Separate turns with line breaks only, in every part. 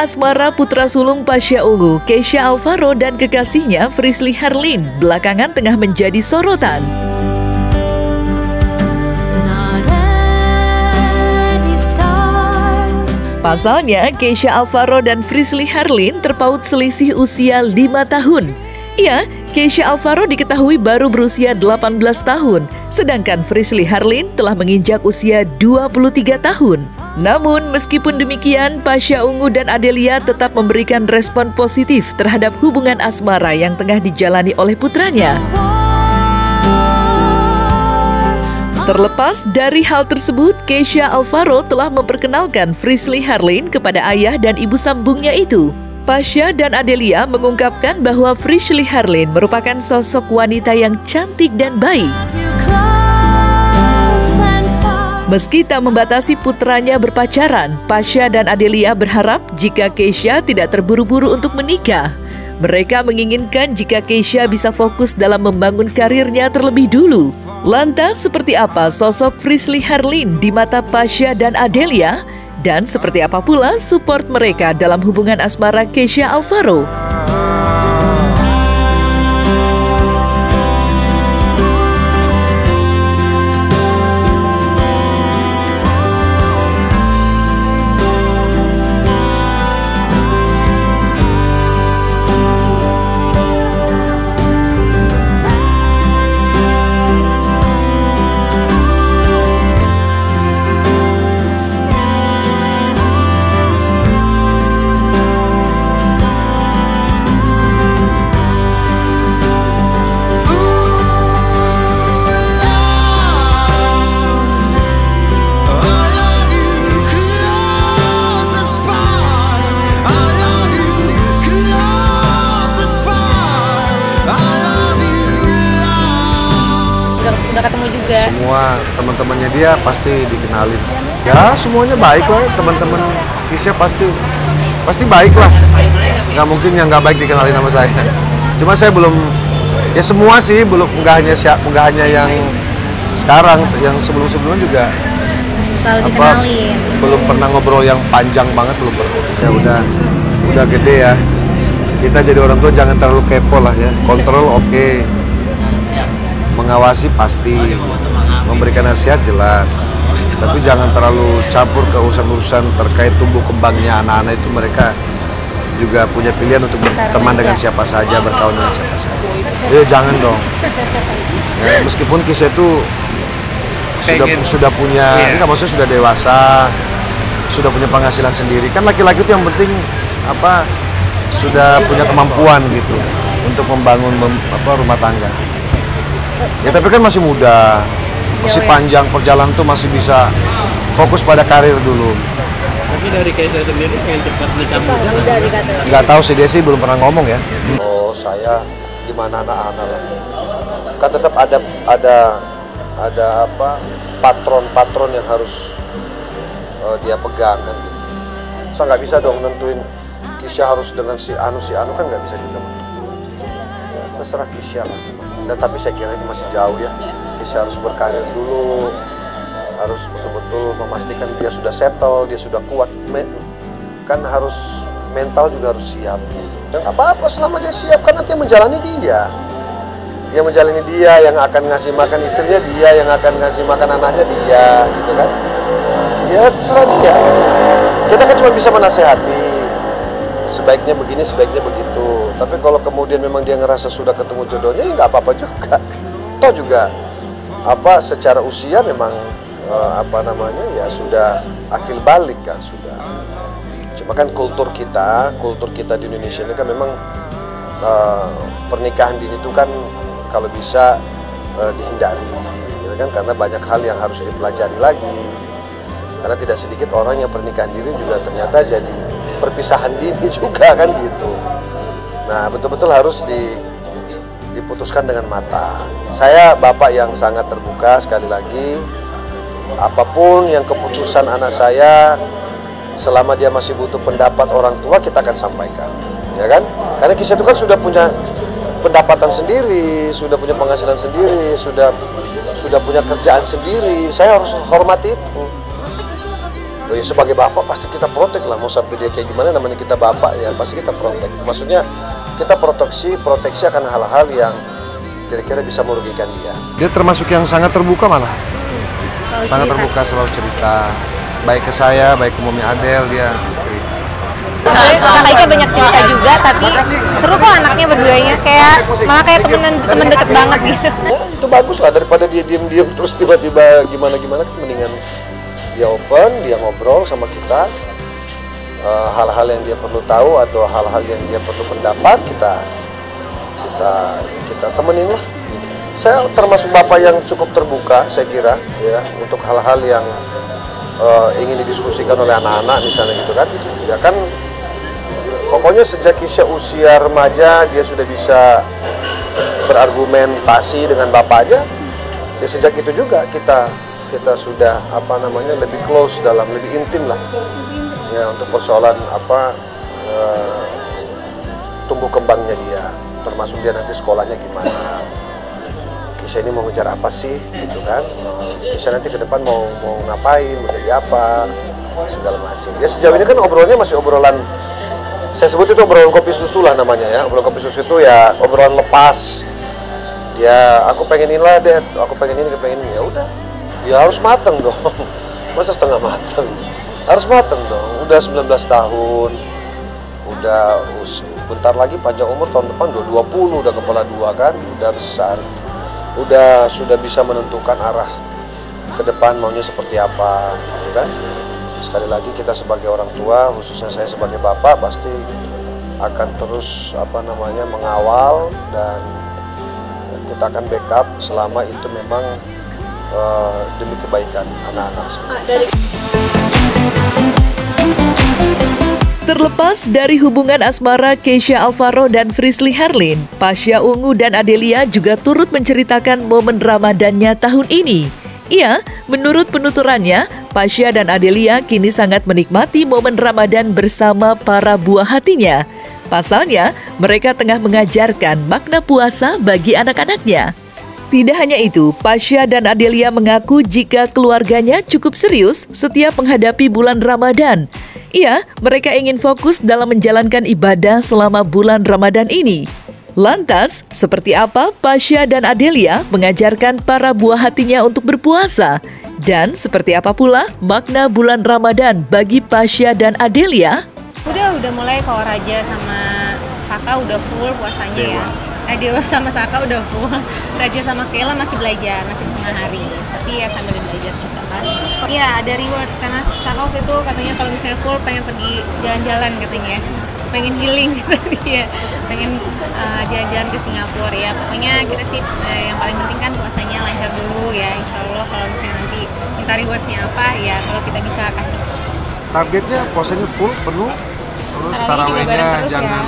asmara putra sulung Pasha Ungu, Kesha Alvaro dan kekasihnya Frisly Herlin belakangan tengah menjadi sorotan. Pasalnya, Kesha Alvaro dan Frisly Herlin terpaut selisih usia 5 tahun. Ya, Kesha Alvaro diketahui baru berusia 18 tahun, sedangkan Frisly Herlin telah menginjak usia 23 tahun. Namun, meskipun demikian, Pasha Ungu dan Adelia tetap memberikan respon positif terhadap hubungan asmara yang tengah dijalani oleh putranya. Terlepas dari hal tersebut, Kesha Alvaro telah memperkenalkan Frisly Herlin kepada ayah dan ibu sambungnya itu. Pasha dan Adelia mengungkapkan bahwa Frisly Herlin merupakan sosok wanita yang cantik dan baik. Meski tak membatasi putranya berpacaran, Pasha dan Adelia berharap jika Kesha tidak terburu-buru untuk menikah. Mereka menginginkan jika Kesha bisa fokus dalam membangun karirnya terlebih dulu. Lantas, seperti apa sosok Frisly Herlin di mata Pasha dan Adelia? Dan seperti apa pula support mereka dalam hubungan asmara Kesha Alvaro?
Udah ketemu juga.
Semua teman-temannya dia pasti dikenalin. Ya semuanya baik lah, teman-teman Kesha pasti baik lah. Nggak mungkin yang nggak baik dikenalin sama saya. Cuma saya belum, ya semua sih belum, nggak hanya yang sekarang, yang sebelum-sebelumnya juga.
Selalu dikenalin.
Belum pernah ngobrol yang panjang banget, belum pernah. Ya udah gede ya. Kita jadi orang tua jangan terlalu kepo lah ya. Kontrol oke. Mengawasi pasti, memberikan nasihat jelas, tapi jangan terlalu campur ke urusan-urusan terkait tumbuh kembangnya anak-anak itu. Mereka juga punya pilihan untuk berteman dengan siapa saja, berkawan dengan siapa saja. Jangan dong. Ya, meskipun Kesha itu sudah punya, enggak maksudnya sudah dewasa, sudah punya penghasilan sendiri. Kan laki-laki itu yang penting sudah punya kemampuan gitu untuk membangun rumah tangga. Ya tapi kan masih muda, masih panjang perjalanan tuh, masih bisa fokus pada karir dulu.
Tapi dari Kesha sendiri pengen cepat nikah muda?
Nggak tahu sih, dia sih belum pernah ngomong ya. Oh saya gimana anak-anak lah. Kan tetap ada patron yang harus dia pegang kan gitu. So nggak bisa dong nentuin Kesha harus dengan si anu kan nggak bisa juga. Ya, terserah Kesha lah. Dan tapi saya kira ini masih jauh ya. Kesha harus berkarir dulu, harus betul-betul memastikan dia sudah settle, dia sudah kuat. Kan harus mental juga harus siap. Dan apa-apa selama dia siap, kan nanti yang menjalani dia. Yang menjalani dia, yang akan ngasih makan istrinya dia, yang akan ngasih makan anaknya dia, gitu kan. Ya terserah dia. Kita kan cuma bisa menasehati. Sebaiknya begini, sebaiknya begitu. Tapi kalau kemudian memang dia ngerasa sudah ketemu jodohnya, ya nggak apa-apa juga. Toh juga secara usia memang ya sudah akil balik kan sudah. Cuma kan kultur kita di Indonesia ini kan memang pernikahan dini itu kan kalau bisa dihindari, gitu kan, karena banyak hal yang harus dipelajari lagi. Karena tidak sedikit orang yang pernikahan dini juga ternyata jadi perpisahan dini juga kan gitu. Nah betul-betul harus diputuskan dengan mata. Saya bapak yang sangat terbuka, sekali lagi apapun yang keputusan anak saya, selama dia masih butuh pendapat orang tua, kita akan sampaikan, ya kan? Karena Kesha itu kan sudah punya pendapatan sendiri, sudah punya penghasilan sendiri, sudah punya kerjaan sendiri. Saya harus hormati itu. Ya, sebagai bapak pasti kita protek lah, mau sampai dia kayak gimana, namanya kita bapak ya pasti kita protek. Maksudnya kita proteksi akan hal-hal yang kira-kira bisa merugikan dia. Dia termasuk yang sangat terbuka malah, sangat terbuka, selalu cerita, baik ke saya, baik ke Mami Adel, dia cerita.
Kakaknya banyak cerita juga, tapi seru kok anaknya berduanya, malah kayak temen deket banget gitu.
Ya, itu bagus lah daripada dia diem-diem terus tiba-tiba gimana-gimana, mendingan dia open, dia ngobrol sama kita, hal-hal yang dia perlu tahu atau hal-hal yang dia perlu pendapat kita temenin lah. Saya termasuk bapak yang cukup terbuka, saya kira ya, untuk hal-hal yang ingin didiskusikan oleh anak-anak misalnya gitu kan. Ya kan, pokoknya sejak Keisha usia remaja dia sudah bisa berargumentasi dengan bapak aja. Ya sejak itu juga kita sudah lebih close, lebih intim lah ya, untuk persoalan tumbuh kembangnya dia, termasuk dia nanti sekolahnya gimana, Keisha ini mau ngejar apa sih gitu kan, Keisha nanti ke depan mau ngapain, mau jadi apa, segala macam. Ya sejauh ini kan obrolannya masih obrolan, saya sebut itu obrolan kopi susu lah namanya ya. Obrolan kopi susu itu ya obrolan lepas, ya aku pengen inilah deh, aku pengen ini, ya udah. Ya harus mateng dong, masa setengah mateng? Harus mateng dong, udah 19 tahun, udah bentar lagi panjang umur, tahun depan udah 20, udah kepala 2 kan, udah besar, sudah bisa menentukan arah ke depan maunya seperti apa, kan? Sekali lagi kita sebagai orang tua, khususnya saya sebagai bapak, pasti akan terus mengawal dan kita akan backup selama itu memang demi kebaikan anak-anak semua.
Terlepas dari hubungan asmara Keisha Alvaro dan Frisly Herlin, Pasha Ungu dan Adelia juga turut menceritakan momen Ramadannya tahun ini. Iya, menurut penuturannya, Pasha dan Adelia kini sangat menikmati momen Ramadan bersama para buah hatinya. Pasalnya, mereka tengah mengajarkan makna puasa bagi anak-anaknya. Tidak hanya itu, Pasha dan Adelia mengaku jika keluarganya cukup serius setiap menghadapi bulan Ramadan. Iya, mereka ingin fokus dalam menjalankan ibadah selama bulan Ramadan ini. Lantas, seperti apa Pasha dan Adelia mengajarkan para buah hatinya untuk berpuasa? Dan seperti apa pula makna bulan Ramadan bagi Pasha dan Adelia?
Udah mulai kalau Raja sama Saka udah full puasanya ya. Dewa sama Saka udah full, Raja sama Kayla masih belajar, masih setengah hari, tapi ya sambil belajar juga kan. Iya, ada rewards, karena Saka waktu itu katanya kalau misalnya full pengen pergi jalan-jalan katanya, pengen healing gitu dia, pengen jalan-jalan ke Singapura ya. Pokoknya kita sih yang paling penting kan puasanya lancar dulu ya, insya Allah. Kalau misalnya nanti minta rewardsnya apa ya, kalau kita bisa kasih.
Targetnya puasanya full, penuh, terus tarawehnya jangan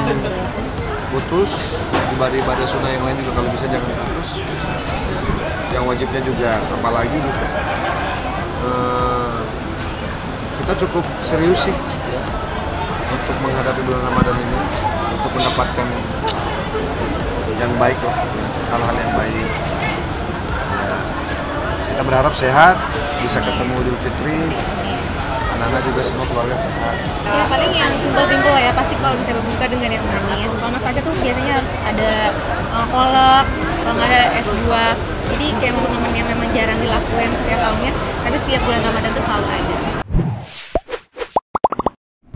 putus, ibadah-ibadah sunnah yang lain juga kalau bisa jangan putus, yang wajibnya juga apalagi gitu. Kita cukup serius sih ya, untuk menghadapi bulan Ramadan ini, untuk mendapatkan yang baik lah, hal-hal yang baik ya. Kita berharap sehat, bisa ketemu Idul Fitri, anak-anak juga semua keluarga sehat.
Ya paling yang simpel-simpel ya, pasti kalau bisa berbuka dengan yang manis. Kalau Mas Pasha tuh biasanya harus ada kolak, kalau nggak ada es buah. Jadi kayak momen-momen yang memang jarang dilakuin setiap tahunnya, tapi setiap bulan Ramadan tuh selalu